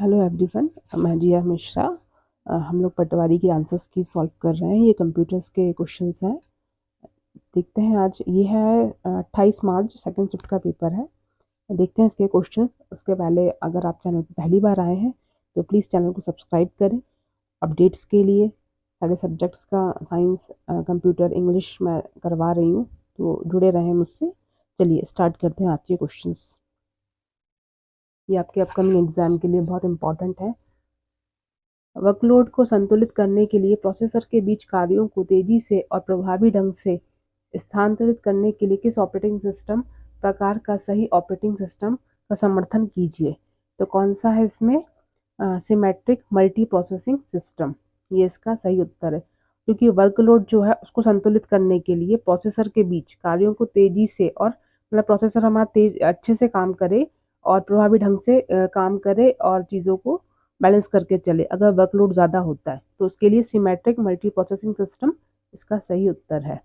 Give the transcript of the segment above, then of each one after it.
Hello everyone, मैं जिया मिश्रा। हम लोग पटवारी की आंसर्स की सॉल्व कर रहे हैं। ये कंप्यूटर्स के क्वेश्चंस हैं। देखते हैं, आज ये है 28 मार्च सेकंड शिफ्ट का पेपर है। देखते हैं इसके क्वेश्चंस। उसके पहले अगर आप चैनल पर पहली बार आए हैं तो प्लीज़ चैनल को सब्सक्राइब करें। अपडेट्स के लिए सारे सब्जेक्ट्स का साइंस, कंप्यूटर, इंग्लिश मैं करवा रही हूँ, तो जुड़े रहें मुझसे। चलिए स्टार्ट करते हैं आज के क्वेश्चंस। ये आपके अपकमिंग एग्जाम के लिए बहुत इंपॉर्टेंट है। वर्कलोड को संतुलित करने के लिए प्रोसेसर के बीच कार्यों को तेजी से और प्रभावी ढंग से स्थानांतरित करने के लिए किस ऑपरेटिंग सिस्टम प्रकार का सही ऑपरेटिंग सिस्टम का समर्थन कीजिए। तो कौन सा है इसमें? सिमेट्रिक मल्टी प्रोसेसिंग सिस्टम, ये इसका सही उत्तर है। क्योंकि वर्कलोड जो है उसको संतुलित करने के लिए प्रोसेसर के बीच कार्यों को तेजी से और मतलब प्रोसेसर हमारा तेज अच्छे से काम करे और प्रभावी ढंग से काम करे और चीज़ों को बैलेंस करके चले अगर वर्कलोड ज़्यादा होता है, तो उसके लिए सिमेट्रिक मल्टी प्रोसेसिंग सिस्टम इसका सही उत्तर है।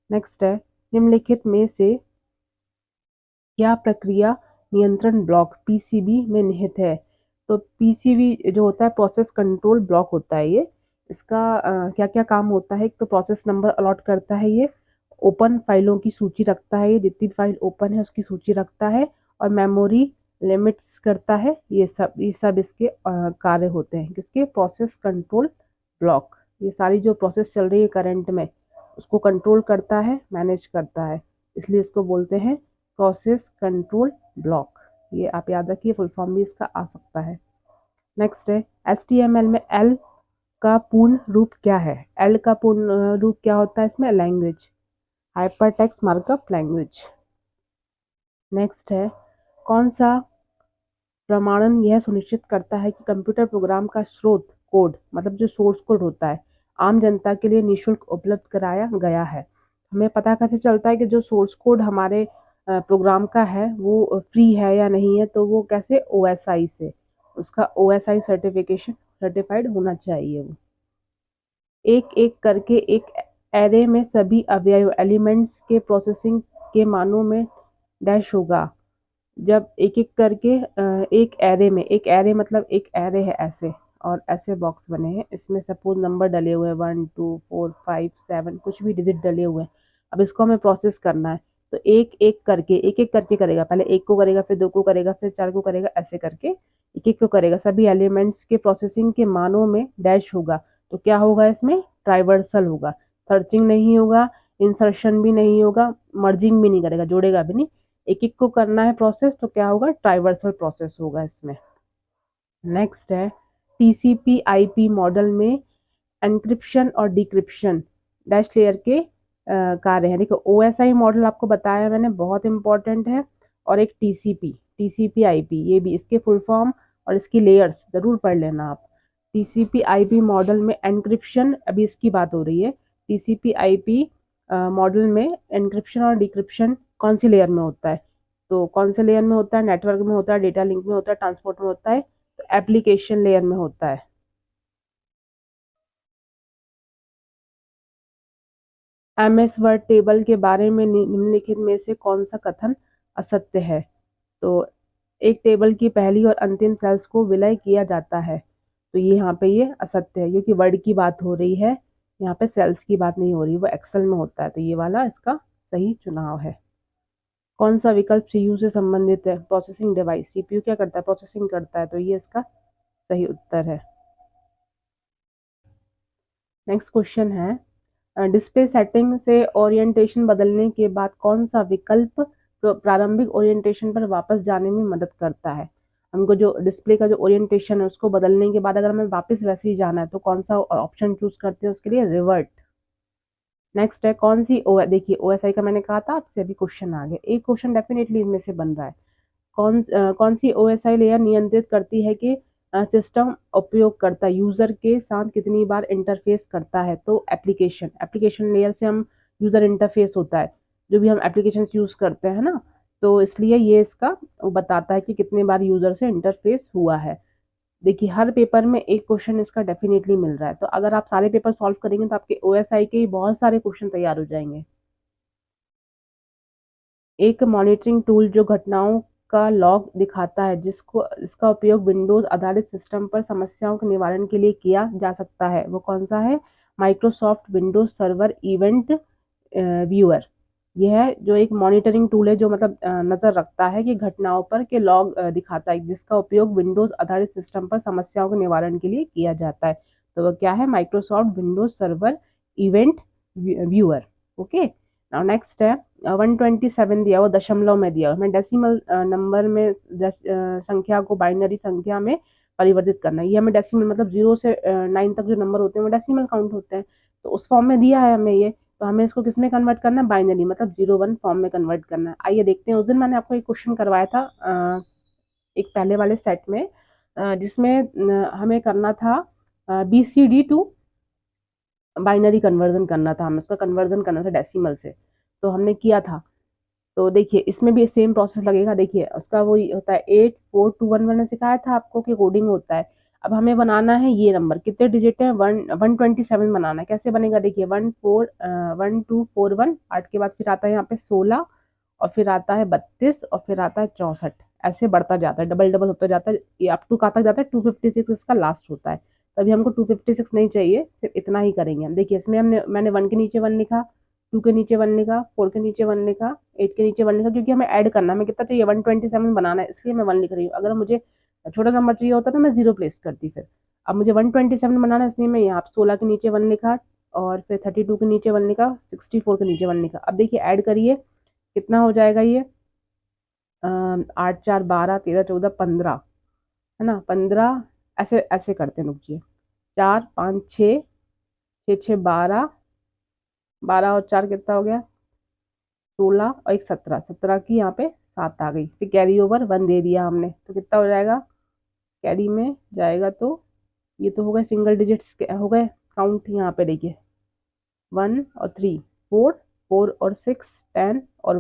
नेक्स्ट है, निम्नलिखित में से क्या प्रक्रिया नियंत्रण ब्लॉक पीसीबी में निहित है? तो पीसीबी जो होता है प्रोसेस कंट्रोल ब्लॉक होता है ये। इसका क्या क्या काम होता है? एक तो प्रोसेस नंबर अलॉट करता है ये, ओपन फाइलों की सूची रखता है, ये जितनी फाइल ओपन है उसकी सूची रखता है, और मेमोरी लिमिट्स करता है। ये सब इसके कार्य होते हैं किसके? Process control block. ये सारी जो प्रोसेस चल रही है करंट में उसको कंट्रोल करता है, मैनेज करता है, इसलिए इसको बोलते हैं प्रोसेस कंट्रोल ब्लॉक। ये आप याद रखिए, फुल फॉर्म भी इसका आ सकता है। नेक्स्ट है, HTML में एल का पूर्ण रूप क्या है? एल का पूर्ण रूप क्या होता है इसमें? Language, hyper text markup language. Next है, कौन सा प्रमाणन यह सुनिश्चित करता है कि कंप्यूटर प्रोग्राम का स्रोत कोड मतलब जो सोर्स कोड होता है आम जनता के लिए निःशुल्क उपलब्ध कराया गया है? हमें पता कैसे चलता है कि जो सोर्स कोड हमारे प्रोग्राम का है वो फ्री है या नहीं है? तो वो कैसे? OSI से, उसका OSI सर्टिफिकेशन सर्टिफाइड होना चाहिए वो। एक एक करके एक एरे में सभी अवयव एलिमेंट्स के प्रोसेसिंग के मानों में डैश होगा। जब एक एक करके एक एरे में, एक एरे मतलब एक एरे है ऐसे, और ऐसे बॉक्स बने हैं, इसमें सपोज नंबर डले हुए हैं 1 2 4 5 7, कुछ भी डिजिट डले हुए हैं। अब इसको हमें प्रोसेस करना है, तो एक एक करके करेगा। पहले एक को करेगा, फिर दो को करेगा, फिर चार को करेगा, ऐसे करके एक एक को करेगा। सभी एलिमेंट्स के प्रोसेसिंग के मानों में डैश होगा। तो क्या होगा इसमें? ट्राइवर्सल होगा। सर्चिंग नहीं होगा, इंसर्शन भी नहीं होगा, मर्जिंग भी नहीं करेगा, जोड़ेगा भी नहीं। एक एक को करना है प्रोसेस, तो क्या होगा? ट्राइवर्सल प्रोसेस होगा इसमें। नेक्स्ट है, TCP IP मॉडल में एन्क्रिप्शन और डिक्रिप्शन डैश लेयर के कार्य हैं। देखो, OSI मॉडल आपको बताया मैंने, बहुत इंपॉर्टेंट है। और एक TCP IP, ये भी इसके फुल फॉर्म और इसकी लेयर्स जरूर पढ़ लेना आप। TCP IP मॉडल में एन्क्रिप्शन, अभी इसकी बात हो रही है। TCP IP मॉडल में एन्क्रिप्शन और डिक्रिप्शन कौन सी लेयर में होता है? तो कौन से लेयर में होता है? नेटवर्क में होता है, डेटा लिंक में होता है, ट्रांसपोर्ट में होता है, तो एप्लीकेशन लेयर में होता है। MS वर्ड टेबल के बारे में निम्नलिखित में से कौन सा कथन असत्य है? तो एक टेबल की पहली और अंतिम सेल्स को विलय किया जाता है, तो ये यहाँ पे ये असत्य है, क्योंकि वर्ड की बात हो रही है, यहाँ पे सेल्स की बात नहीं हो रही, वो एक्सेल में होता है, तो ये वाला इसका सही चुनाव है। कौन सा विकल्प CPU से संबंधित है? Processing device. CPU क्या करता है? प्रोसेसिंग करता है, तो ये इसका सही उत्तर है। नेक्स्ट क्वेश्चन है, डिस्प्ले सेटिंग से ओरिएंटेशन बदलने के बाद कौन सा विकल्प प्रारंभिक ओरिएंटेशन पर वापस जाने में मदद करता है? हमको जो डिस्प्ले का जो ओरिएंटेशन है उसको बदलने के बाद अगर हमें वापस वैसे ही जाना है, तो कौन सा ऑप्शन चूज करते हैं उसके लिए? रिवर्ट। नेक्स्ट है, कौन सी देखिए OSI का मैंने कहा था आपसे, अभी क्वेश्चन आ गया, एक क्वेश्चन डेफिनेटली इनमें से बन रहा है। कौन सी OSI लेयर नियंत्रित करती है कि सिस्टम उपयोगकर्ता यूजर के साथ कितनी बार इंटरफेस करता है? तो एप्लीकेशन लेयर से हम यूजर इंटरफेस होता है, जो भी हम एप्लीकेशन यूज करते हैं ना, तो इसलिए ये इसका बताता है कि कितनी बार यूजर से इंटरफेस हुआ है। देखिए, हर पेपर में एक क्वेश्चन इसका डेफिनेटली मिल रहा है, तो अगर आप सारे पेपर सॉल्व करेंगे तो आपके OSI के ही बहुत सारे क्वेश्चन तैयार हो जाएंगे। एक मॉनिटरिंग टूल जो घटनाओं का लॉग दिखाता है जिसका उपयोग विंडोज आधारित सिस्टम पर समस्याओं के निवारण के लिए किया जा सकता है। वो कौन सा है? Microsoft Windows server event viewer. यह है जो एक मॉनिटरिंग टूल है जो मतलब नजर रखता है कि घटनाओं पर के लॉग दिखाता है जिसका उपयोग विंडोज आधारित सिस्टम पर समस्याओं के निवारण के लिए किया जाता है। तो वो क्या है? Microsoft Windows server event viewer. Okay, now next है 127 दिया, वो दशमलव में दिया, हमें डेसिमल नंबर में संख्या को बाइनरी संख्या में परिवर्तित करना है। ये हमें डेसिमल मतलब 0 से 9 तक जो नंबर होते हैं वो डेसिमल काउंट होते हैं, तो उस फॉर्म में दिया है हमें ये, तो हमें इसको किस में कन्वर्ट करना है? बाइनरी मतलब 0 1 फॉर्म में कन्वर्ट करना है। आइए देखते हैं, उस दिन मैंने आपको एक क्वेश्चन करवाया था एक पहले वाले सेट में जिसमें हमें करना था BCD टू बाइनरी कन्वर्जन करना था, हमें उसका कन्वर्जन करना था डेसिमल से, तो हमने किया था। तो देखिए इसमें भी सेम प्रोसेस लगेगा। देखिए उसका वो होता है 8 4 2 1 मैंने सिखाया था आपको कि कोडिंग होता है। अब हमें बनाना है ये नंबर, कितने डिजिट है? 127 बनाना है। कैसे बनेगा? देखिए 1 2 4 1 8 के बाद फिर आता है यहाँ पे 16 और फिर आता है 32 और फिर आता है 64, ऐसे बढ़ता जाता है, डबल डबल होता जाता है, ये अप टू कहाँ तक जाता है? 256 इसका लास्ट होता है। तभी हमको 256 नहीं चाहिए, सिर्फ इतना ही करेंगे हम। देखिए इसमें मैंने 1 के नीचे 1 लिखा, 2 के नीचे 1 लिखा, 4 के नीचे 1 लिखा, 8 के नीचे 1 लिखा, क्योंकि हमें ऐड करना है। हमें कितना चाहिए? 127 बनाना है, इसलिए मैं 1 लिख रही हूँ। अगर मुझे छोटा नंबर चाहिए होता तो मैं 0 प्लेस करती फिर। अब मुझे 127 बनाना है, इसलिए मैं यहाँ 16 के नीचे 1 लिखा और फिर 32 के नीचे 1 लिखा, 64 के नीचे 1 लिखा। अब देखिए ऐड करिए, कितना हो जाएगा ये? 8 4 12 13 14 15, है ना? 15, ऐसे ऐसे करते हैं, रुकिए। 4 5 6 6 6 12, 12 और 4 कितना हो गया? 16 और एक 17, 17 की यहाँ पे 7 आ गई, फिर कैरी ओवर 1 दे दिया हमने, तो कितना हो जाएगा? कैरी में जाएगा तो ये तो हो गए सिंगल डिजिट्स हो गए काउंट। यहाँ पे देखिए 1 और 3 4, 4 और 6 10 और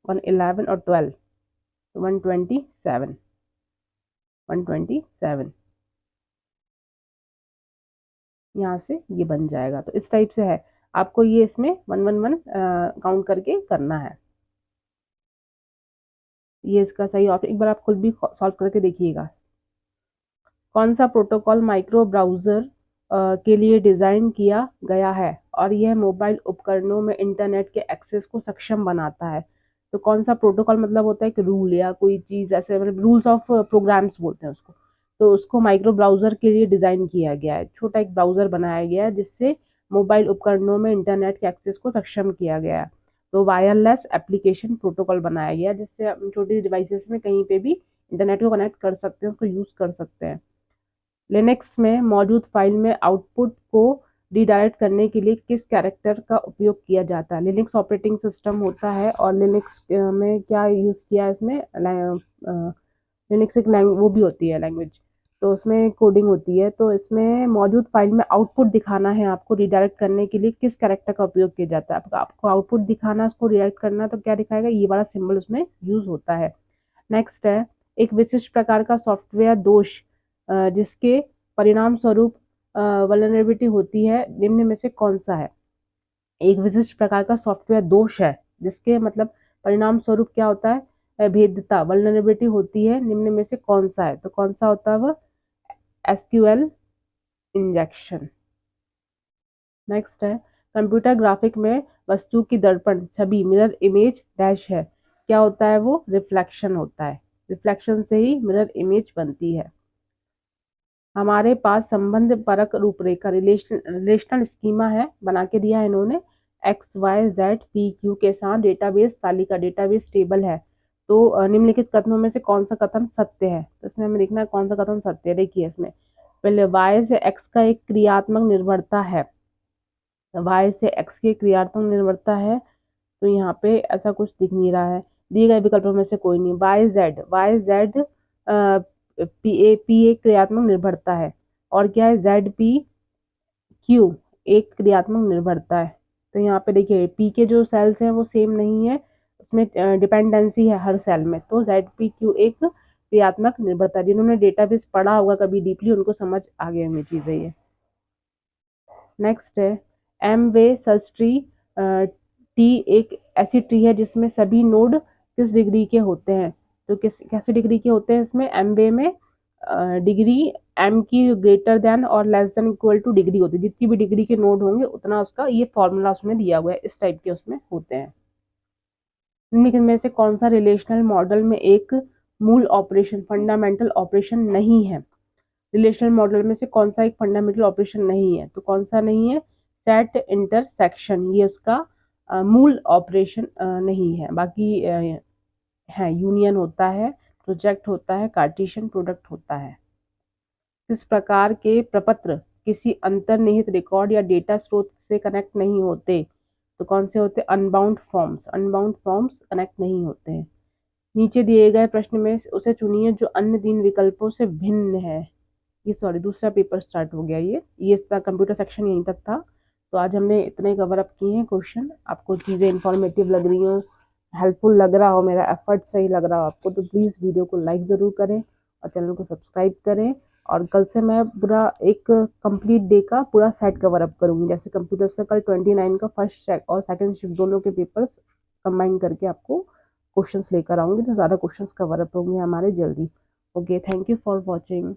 1 11 और 12, 127, 127 यहाँ से ये बन जाएगा। तो इस टाइप से है, आपको ये इसमें 1 1 1 काउंट करके करना है। ये इसका सही ऑप्शन, एक बार आप खुद भी सॉल्व करके देखिएगा। कौन सा प्रोटोकॉल माइक्रो ब्राउज़र के लिए डिज़ाइन किया गया है और यह मोबाइल उपकरणों में इंटरनेट के एक्सेस को सक्षम बनाता है? तो कौन सा प्रोटोकॉल मतलब होता है कि रूल या कोई चीज़, ऐसे मतलब रूल्स ऑफ प्रोग्राम्स बोलते हैं उसको। तो उसको माइक्रो ब्राउज़र के लिए डिज़ाइन किया गया है, छोटा एक ब्राउज़र बनाया गया है जिससे मोबाइल उपकरणों में इंटरनेट के एक्सेस को सक्षम किया गया है। तो वायरलेस एप्लीकेशन प्रोटोकॉल बनाया गया है जिससे हम छोटी डिवाइसेस में कहीं पे भी इंटरनेट को कनेक्ट कर सकते हैं, उसको यूज़ कर सकते हैं। लिनक्स में मौजूद फाइल में आउटपुट को रीडायरेक्ट करने के लिए किस कैरेक्टर का उपयोग किया जाता है? लिनक्स ऑपरेटिंग सिस्टम होता है और लिनक्स में क्या यूज़ किया है इसमें? लिनक्स एक वो भी होती है लैंग्वेज, तो उसमें कोडिंग होती है। तो इसमें मौजूद फाइल में आउटपुट दिखाना है आपको रीडायरेक्ट करने के लिए किस कैरेक्टर का उपयोग किया जाता है? आपको आउटपुट दिखाना है, उसको रीडायरेक्ट करना है, तो क्या दिखाएगा? ये वाला सिंबल उसमें यूज़ होता है। नेक्स्ट है, एक विशिष्ट प्रकार का सॉफ्टवेयर दोष जिसके परिणाम स्वरूप वल्नरेबिलिटी होती है, निम्न में से कौन सा है? एक विशिष्ट प्रकार का सॉफ्टवेयर दोष है जिसके मतलब परिणाम स्वरूप क्या होता है? भेद्यता, वल्नरेबिलिटी होती है, निम्न में से कौन सा है? तो कौन सा होता है वह? SQL injection. नेक्स्ट है, कंप्यूटर ग्राफिक में वस्तु की दर्पण छवि मिरर इमेज डैश है, क्या होता है वो? रिफ्लेक्शन होता है, रिफ्लेक्शन से ही मिरर इमेज बनती है। हमारे पास संबंध परक रूपरेखा रिलेशनल स्कीमा है, बना के दिया है इन्होंने। XYZ PQ के साथ डेटाबेस तालिका डेटाबेस टेबल है, तो निम्नलिखित कथनों में से कौन सा कथन सत्य है? तो इसमें हमें देखना है कौन सा कथन सत्य है। देखिए इसमें पहले Y से X का एक क्रियात्मक निर्भरता है, Y से X की क्रियात्मक निर्भरता है, तो यहाँ पे ऐसा कुछ दिख नहीं रहा है, दिए गए विकल्पों में से कोई नहीं। YZ P एक क्रियात्मक निर्भरता है, और क्या है? ZPQ एक क्रियात्मक निर्भरता है। तो यहाँ पे देखिए P के जो सेल्स हैं वो सेम नहीं है, उसमें डिपेंडेंसी है हर सेल में, तो ZPQ एक क्रियात्मक निर्भरता है। जिन्होंने डेटाबेस पढ़ा होगा कभी डीपली उनको समझ आ गई होंगी चीज़ें ये। नेक्स्ट है, एम वे सर्च ट्री टी एक ऐसी ट्री है जिसमें सभी नोड किस डिग्री के होते हैं? तो कैसे डिग्री के होते हैं इसमें, एमबीए में डिग्री एम की ग्रेटर देन और less than equal two degree होती है, जितनी भी डिग्री के नोड होंगे उतना उसका ये फॉर्मूला उसमें दिया हुआ है, इस टाइप के उसमें होते हैं। इनमें से कौन सा रिलेशनल मॉडल में एक मूल ऑपरेशन फंडामेंटल ऑपरेशन नहीं है? रिलेशनल मॉडल में से कौन सा एक फंडामेंटल ऑपरेशन नहीं है? तो कौन सा नहीं है? सेट इंटरसेक्शन, ये उसका मूल ऑपरेशन नहीं है। बाकी है, यूनियन होता है, प्रोजेक्ट होता है, कार्टेशियन प्रोडक्ट होता है। किस प्रकार के प्रपत्र किसी अंतर्निहित रिकॉर्ड या डेटा स्रोत से कनेक्ट नहीं होते? तो कौन से होते? Unbound forms. Unbound forms connect नहीं होते हैं। नीचे दिए गए प्रश्न में उसे चुनिए जो अन्य 3 विकल्पों से भिन्न है। ये सॉरी, दूसरा पेपर स्टार्ट हो गया। ये इसका कंप्यूटर सेक्शन यहीं तक था। तो आज हमने इतने कवर अप किए हैं क्वेश्चन। आपको चीज़ें इंफॉर्मेटिव लग रही हो, हेल्पफुल लग रहा हो, मेरा एफर्ट सही लग रहा हो आपको, तो प्लीज़ वीडियो को लाइक ज़रूर करें और चैनल को सब्सक्राइब करें। और कल से मैं पूरा एक कंप्लीट डे का पूरा सेट कवर अप करूँगी। जैसे कंप्यूटर्स का कल 29 का फर्स्ट चेक और सेकंड शिफ्ट दोनों के पेपर्स कंबाइन करके आपको क्वेश्चंस लेकर आऊँगी, तो ज़्यादा क्वेश्चंस कवर अप होंगे हमारे जल्दी। Okay, thank you for watching.